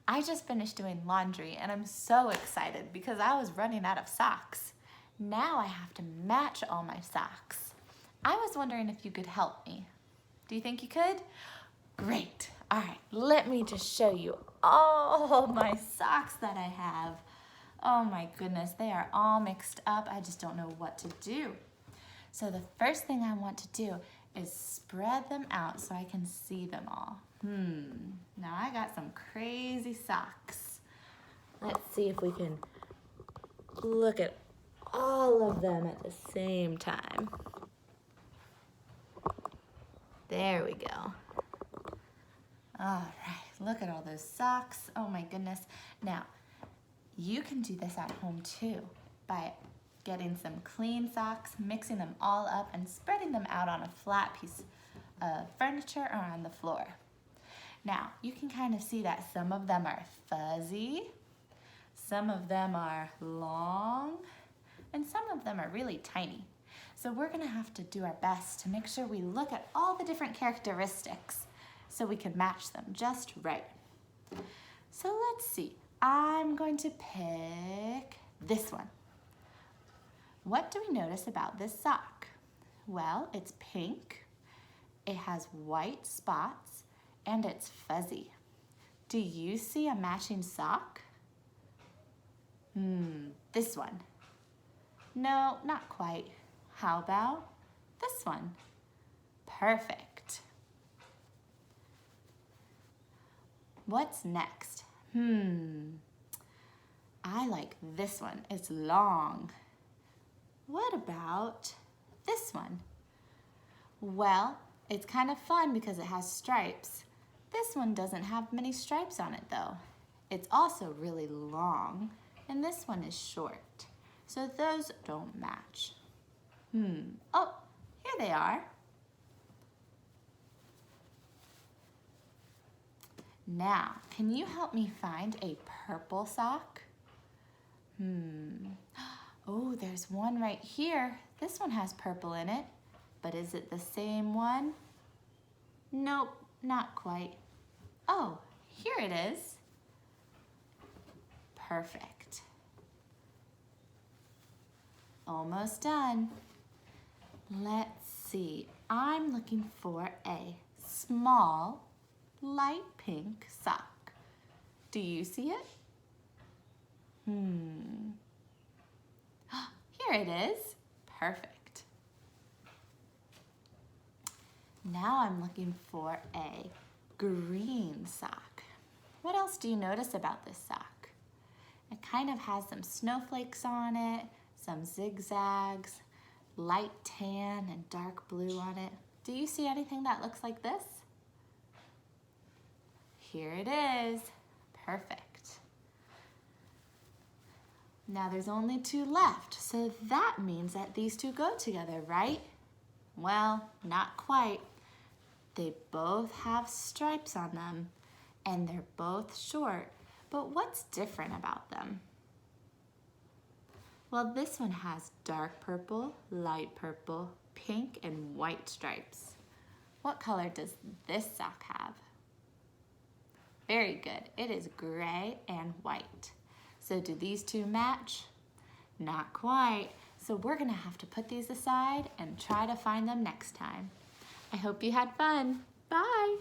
I just finished doing laundry and I'm so excited because I was running out of socks. Now I have to match all my socks. I was wondering if you could help me. Do you think you could? Great. All right, let me just show you all my socks that I have. Oh my goodness, they are all mixed up. I just don't know what to do. So the first thing I want to do is spread them out so I can see them all. Now I got some crazy socks. Let's see if we can look at all of them at the same time. There we go. All right, look at all those socks. Oh my goodness. Now, you can do this at home too by getting some clean socks, mixing them all up, and spreading them out on a flat piece of furniture or on the floor. Now, you can kind of see that some of them are fuzzy, some of them are long, and some of them are really tiny. So we're gonna have to do our best to make sure we look at all the different characteristics so we can match them just right. So let's see, I'm going to pick this one. What do we notice about this sock? Well, it's pink, it has white spots, and it's fuzzy. Do you see a matching sock? This one. No, not quite. How about this one? Perfect. What's next? I like this one. It's long. What about this one? Well, it's kind of fun because it has stripes. This one doesn't have many stripes on it though. It's also really long, and this one is short. So those don't match. Oh, here they are. Now, can you help me find a purple sock? Oh, there's one right here. This one has purple in it, but is it the same one? Nope, not quite. Oh, here it is. Perfect. Almost done. Let's see, I'm looking for a small, light pink sock. Do you see it? Here it is. Perfect. Now I'm looking for a green sock. What else do you notice about this sock? It kind of has some snowflakes on it, some zigzags, light tan and dark blue on it. Do you see anything that looks like this? Here it is. Perfect. Now there's only two left, so that means that these two go together, right? Well, not quite. They both have stripes on them, and they're both short, but what's different about them? Well, this one has dark purple, light purple, pink, and white stripes. What color does this sock have? Very good. It is gray and white. So do these two match? Not quite. So we're gonna have to put these aside and try to find them next time. I hope you had fun. Bye.